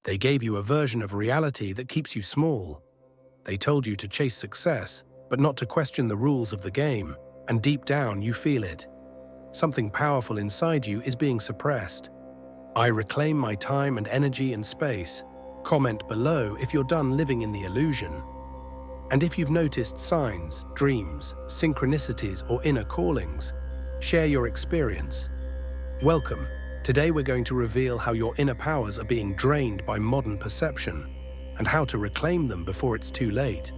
They gave you a version of reality that keeps you small. They told you to chase success, but not to question the rules of the game, and deep down you feel it. Something powerful inside you is being suppressed. I reclaim my time and energy and space. Comment below if you're done living in the illusion. And if you've noticed signs, dreams, synchronicities, or inner callings, share your experience. Welcome. Today we're going to reveal how your inner powers are being drained by modern perception and how to reclaim them before it's too late.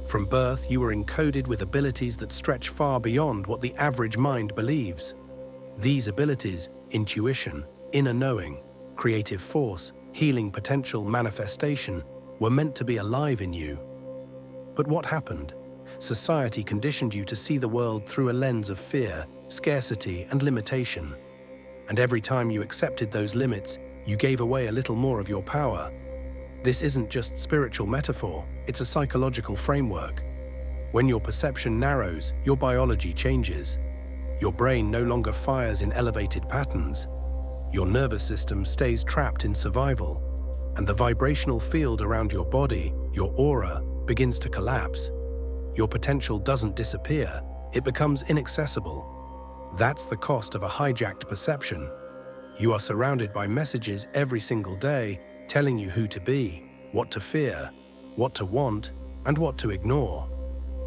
From birth, you were encoded with abilities that stretch far beyond what the average mind believes. These abilities, intuition, inner knowing, creative force, healing potential, manifestation, were meant to be alive in you. But what happened? Society conditioned you to see the world through a lens of fear, scarcity, and limitation. And every time you accepted those limits, you gave away a little more of your power. This isn't just spiritual metaphor, it's a psychological framework. When your perception narrows, your biology changes. Your brain no longer fires in elevated patterns. Your nervous system stays trapped in survival, and the vibrational field around your body, your aura, begins to collapse. Your potential doesn't disappear, it becomes inaccessible. That's the cost of a hijacked perception. You are surrounded by messages every single day telling you who to be, what to fear, what to want, and what to ignore.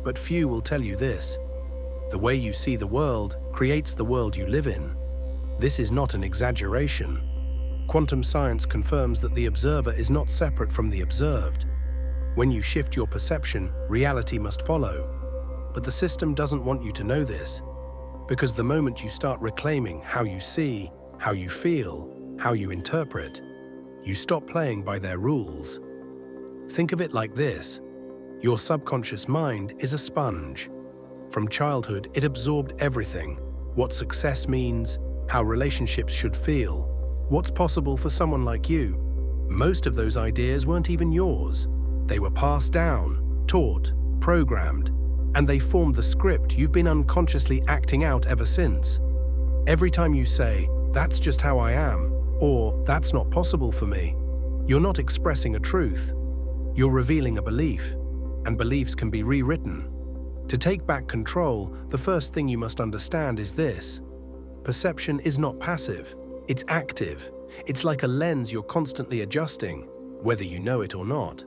But few will tell you this. The way you see the world creates the world you live in. This is not an exaggeration. Quantum science confirms that the observer is not separate from the observed. When you shift your perception, reality must follow. But the system doesn't want you to know this. Because the moment you start reclaiming how you see, how you feel, how you interpret, you stop playing by their rules. Think of it like this. Your subconscious mind is a sponge. From childhood, it absorbed everything. What success means, how relationships should feel, what's possible for someone like you. Most of those ideas weren't even yours. They were passed down, taught, programmed, and they formed the script you've been unconsciously acting out ever since. Every time you say, "That's just how I am," or "That's not possible for me," you're not expressing a truth. You're revealing a belief, and beliefs can be rewritten. To take back control, the first thing you must understand is this. Perception is not passive, it's active. It's like a lens you're constantly adjusting, whether you know it or not.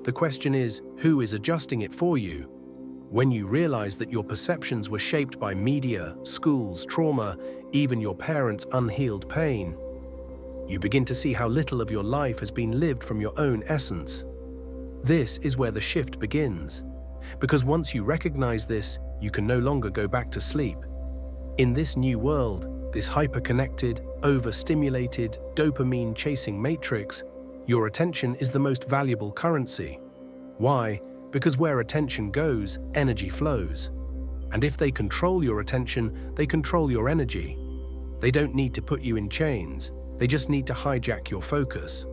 The question is, who is adjusting it for you? When you realize that your perceptions were shaped by media, schools, trauma, even your parents' unhealed pain, you begin to see how little of your life has been lived from your own essence. This is where the shift begins. Because once you recognize this, you can no longer go back to sleep. In this new world, this hyper-connected, overstimulated, dopamine-chasing matrix, your attention is the most valuable currency. Why? Because where attention goes, energy flows. And if they control your attention, they control your energy. They don't need to put you in chains, they just need to hijack your focus.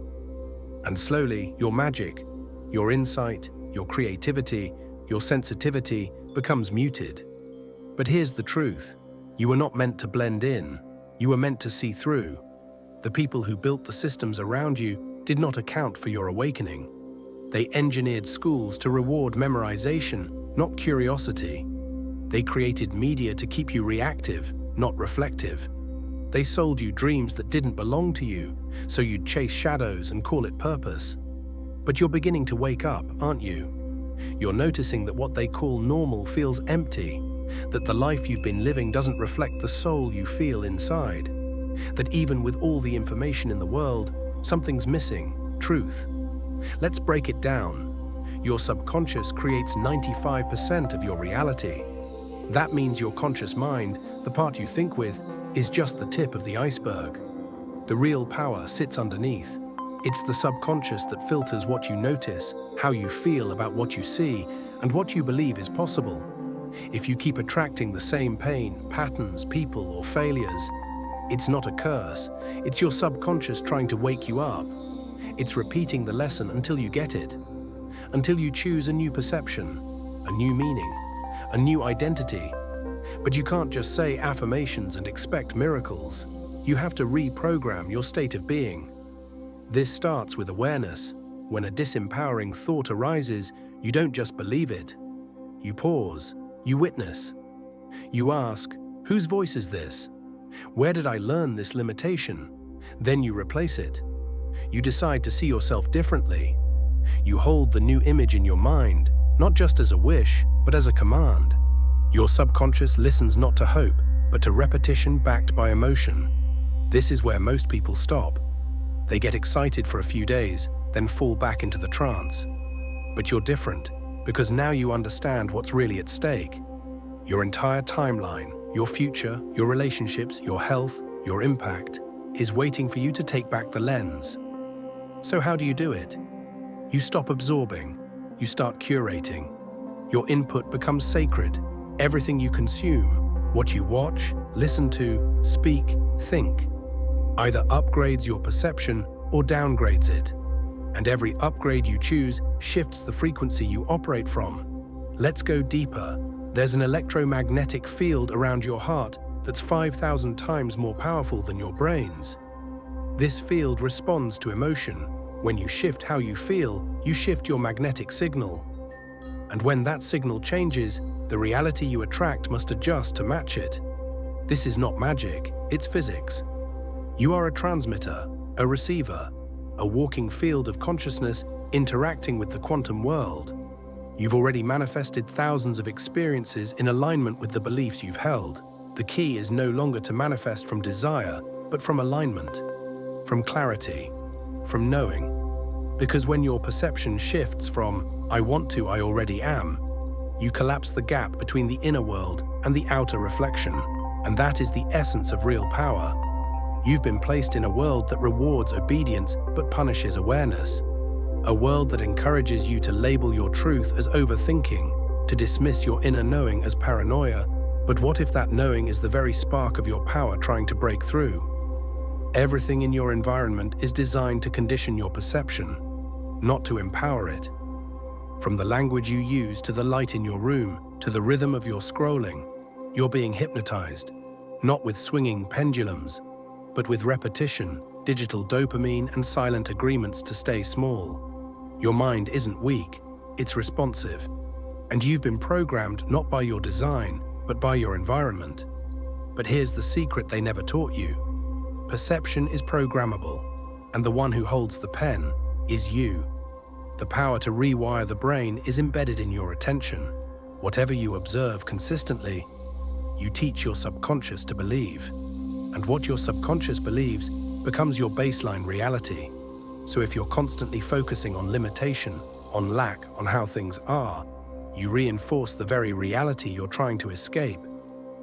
And slowly, your magic, your insight, your creativity, your sensitivity becomes muted. But here's the truth. You were not meant to blend in, you were meant to see through. The people who built the systems around you did not account for your awakening. They engineered schools to reward memorization, not curiosity. They created media to keep you reactive, not reflective. They sold you dreams that didn't belong to you, so you'd chase shadows and call it purpose. But you're beginning to wake up, aren't you? You're noticing that what they call normal feels empty, that the life you've been living doesn't reflect the soul you feel inside, that even with all the information in the world, something's missing, truth. Let's break it down. Your subconscious creates 95% of your reality. That means your conscious mind, the part you think with, is just the tip of the iceberg. The real power sits underneath. It's the subconscious that filters what you notice, how you feel about what you see, and what you believe is possible. If you keep attracting the same pain, patterns, people, or failures, it's not a curse. It's your subconscious trying to wake you up. It's repeating the lesson until you get it, until you choose a new perception, a new meaning, a new identity. But you can't just say affirmations and expect miracles. You have to reprogram your state of being. This starts with awareness. When a disempowering thought arises, you don't just believe it. You pause, you witness. You ask, whose voice is this? Where did I learn this limitation? Then you replace it. You decide to see yourself differently. You hold the new image in your mind, not just as a wish, but as a command. Your subconscious listens not to hope, but to repetition backed by emotion. This is where most people stop. They get excited for a few days, then fall back into the trance. But you're different, because now you understand what's really at stake. Your entire timeline, your future, your relationships, your health, your impact, is waiting for you to take back the lens. So how do you do it? You stop absorbing. You start curating. Your input becomes sacred. Everything you consume, what you watch, listen to, speak, think, either upgrades your perception or downgrades it. And every upgrade you choose shifts the frequency you operate from. Let's go deeper. There's an electromagnetic field around your heart that's 5,000 times more powerful than your brain's. This field responds to emotion. When you shift how you feel, you shift your magnetic signal. And when that signal changes, the reality you attract must adjust to match it. This is not magic, it's physics. You are a transmitter, a receiver, a walking field of consciousness interacting with the quantum world. You've already manifested thousands of experiences in alignment with the beliefs you've held. The key is no longer to manifest from desire, but from alignment, from clarity, from knowing. Because when your perception shifts from, I want to, I already am, you collapse the gap between the inner world and the outer reflection. And that is the essence of real power. You've been placed in a world that rewards obedience but punishes awareness. A world that encourages you to label your truth as overthinking, to dismiss your inner knowing as paranoia. But what if that knowing is the very spark of your power trying to break through? Everything in your environment is designed to condition your perception, not to empower it. From the language you use to the light in your room, to the rhythm of your scrolling, you're being hypnotized, not with swinging pendulums, but with repetition, digital dopamine, and silent agreements to stay small. Your mind isn't weak, it's responsive. And you've been programmed not by your design, but by your environment. But here's the secret they never taught you. Perception is programmable, and the one who holds the pen is you. The power to rewire the brain is embedded in your attention. Whatever you observe consistently, you teach your subconscious to believe. And what your subconscious believes becomes your baseline reality. So if you're constantly focusing on limitation, on lack, on how things are, you reinforce the very reality you're trying to escape.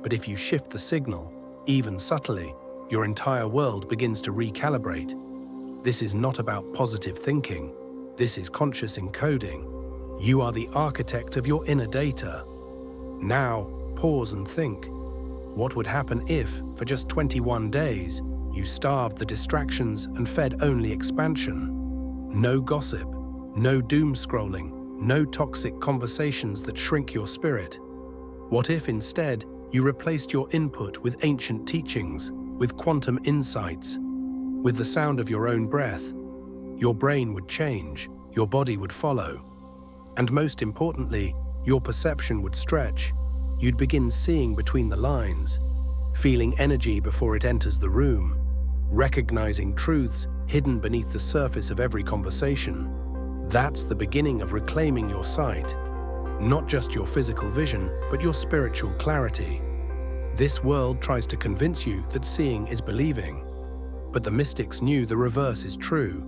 But if you shift the signal, even subtly, your entire world begins to recalibrate. This is not about positive thinking. This is conscious encoding. You are the architect of your inner data. Now, pause and think. What would happen if, for just 21 days, you starved the distractions and fed only expansion? No gossip, no doom scrolling, no toxic conversations that shrink your spirit. What if instead you replaced your input with ancient teachings, with quantum insights, with the sound of your own breath? Your brain would change, your body would follow. And most importantly, your perception would stretch. You'd begin seeing between the lines, feeling energy before it enters the room, recognizing truths hidden beneath the surface of every conversation. That's the beginning of reclaiming your sight. Not just your physical vision, but your spiritual clarity. This world tries to convince you that seeing is believing. But the mystics knew the reverse is true.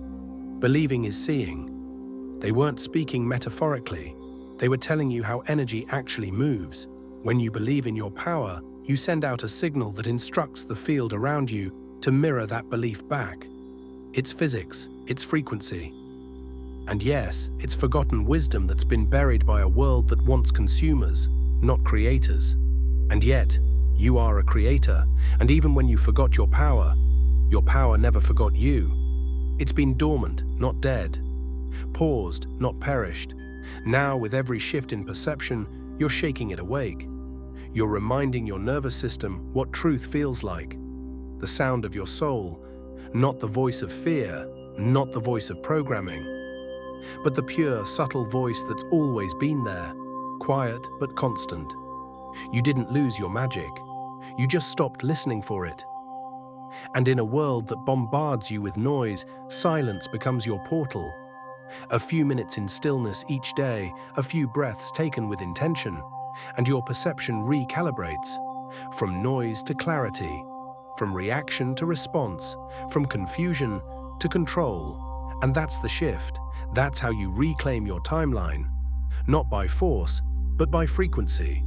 Believing is seeing. They weren't speaking metaphorically. They were telling you how energy actually moves. When you believe in your power, you send out a signal that instructs the field around you to mirror that belief back. It's physics, it's frequency. And yes, it's forgotten wisdom that's been buried by a world that wants consumers, not creators. And yet, you are a creator, and even when you forgot your power never forgot you. It's been dormant, not dead. Paused, not perished. Now, with every shift in perception, you're shaking it awake. You're reminding your nervous system what truth feels like. The sound of your soul, not the voice of fear, not the voice of programming, but the pure, subtle voice that's always been there, quiet but constant. You didn't lose your magic. You just stopped listening for it. And in a world that bombards you with noise, silence becomes your portal. A few minutes in stillness each day, a few breaths taken with intention, and your perception recalibrates. From noise to clarity, from reaction to response, from confusion to control. And that's the shift. That's how you reclaim your timeline. Not by force, but by frequency.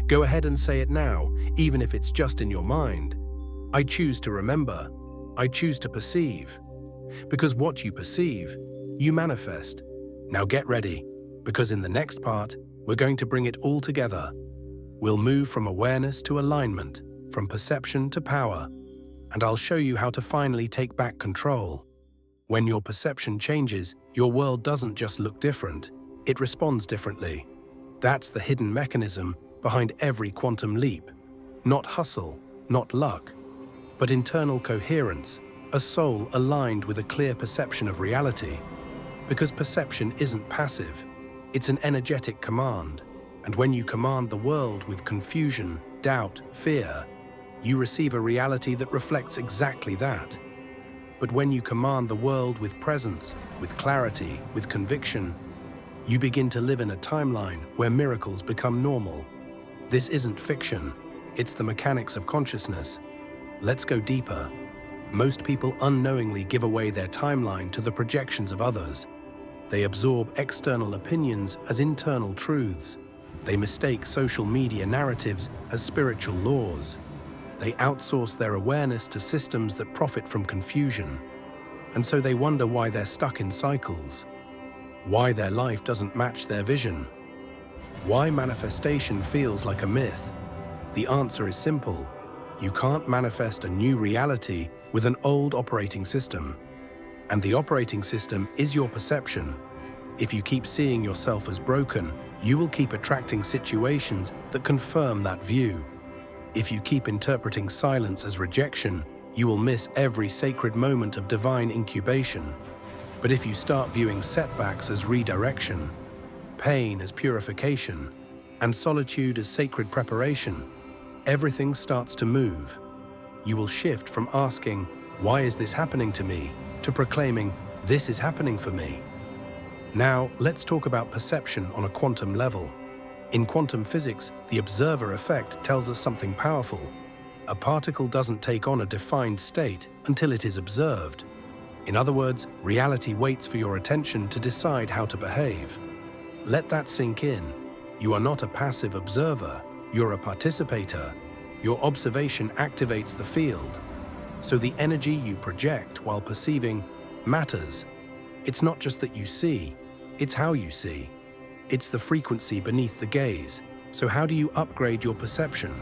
Go ahead and say it now, even if it's just in your mind. I choose to remember. I choose to perceive. Because what you perceive, you manifest. Now get ready, because in the next part, we're going to bring it all together. We'll move from awareness to alignment, from perception to power, and I'll show you how to finally take back control. When your perception changes, your world doesn't just look different, it responds differently. That's the hidden mechanism behind every quantum leap. Not hustle, not luck, but internal coherence, a soul aligned with a clear perception of reality. Because perception isn't passive, it's an energetic command. And when you command the world with confusion, doubt, fear, you receive a reality that reflects exactly that. But when you command the world with presence, with clarity, with conviction, you begin to live in a timeline where miracles become normal. This isn't fiction, it's the mechanics of consciousness. Let's go deeper. Most people unknowingly give away their timeline to the projections of others. They absorb external opinions as internal truths. They mistake social media narratives as spiritual laws. They outsource their awareness to systems that profit from confusion. And so they wonder why they're stuck in cycles. Why their life doesn't match their vision. Why manifestation feels like a myth. The answer is simple. You can't manifest a new reality with an old operating system. And the operating system is your perception. If you keep seeing yourself as broken, you will keep attracting situations that confirm that view. If you keep interpreting silence as rejection, you will miss every sacred moment of divine incubation. But if you start viewing setbacks as redirection, pain as purification, and solitude as sacred preparation, everything starts to move. You will shift from asking, "Why is this happening to me?" to proclaiming, "This is happening for me." Now, let's talk about perception on a quantum level. In quantum physics, the observer effect tells us something powerful. A particle doesn't take on a defined state until it is observed. In other words, reality waits for your attention to decide how to behave. Let that sink in. You are not a passive observer, you're a participator. Your observation activates the field. So the energy you project while perceiving matters. It's not just that you see, it's how you see. It's the frequency beneath the gaze. So how do you upgrade your perception?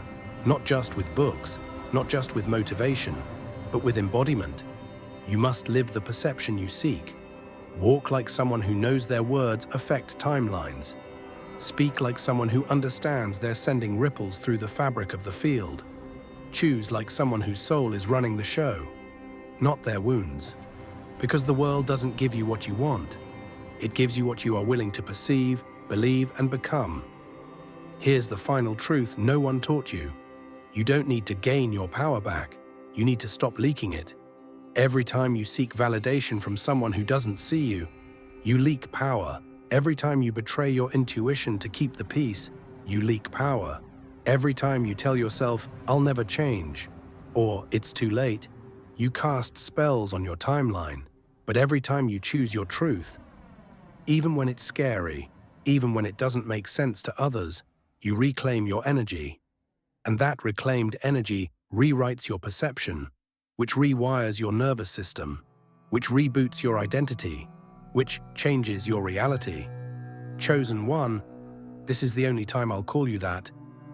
Not just with books, not just with motivation, but with embodiment. You must live the perception you seek. Walk like someone who knows their words affect timelines. Speak like someone who understands they're sending ripples through the fabric of the field. Choose like someone whose soul is running the show, not their wounds. Because the world doesn't give you what you want. It gives you what you are willing to perceive, believe, and become. Here's the final truth no one taught you. You don't need to gain your power back. You need to stop leaking it. Every time you seek validation from someone who doesn't see you, you leak power. Every time you betray your intuition to keep the peace, you leak power. Every time you tell yourself, "I'll never change," or "it's too late," you cast spells on your timeline. But every time you choose your truth, even when it's scary, even when it doesn't make sense to others, you reclaim your energy. And that reclaimed energy rewrites your perception, which rewires your nervous system, which reboots your identity, which changes your reality. Chosen one, this is the only time I'll call you that.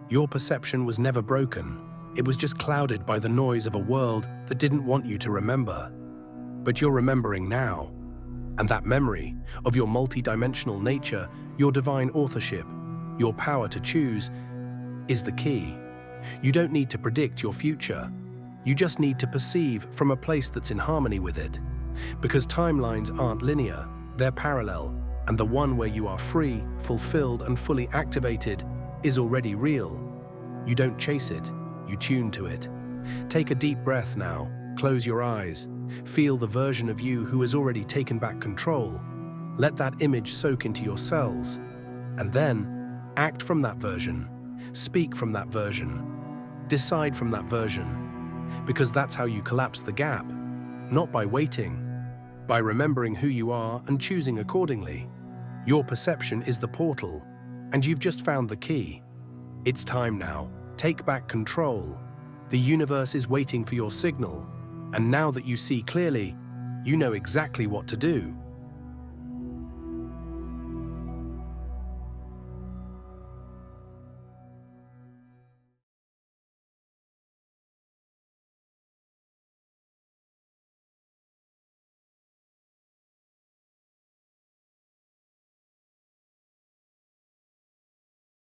Your perception was never broken. It was just clouded by the noise of a world that didn't want you to remember. But you're remembering now. And that memory of your multidimensional nature, your divine authorship, your power to choose, is the key. You don't need to predict your future. You just need to perceive from a place that's in harmony with it. Because timelines aren't linear, they're parallel, and the one where you are free, fulfilled, and fully activated is already real. You don't chase it, you tune to it. Take a deep breath now, close your eyes, feel the version of you who has already taken back control. Let that image soak into your cells, and then act from that version, speak from that version, decide from that version, because that's how you collapse the gap, not by waiting, by remembering who you are and choosing accordingly. Your perception is the portal, and you've just found the key. It's time now. Take back control. The universe is waiting for your signal, and now that you see clearly, you know exactly what to do.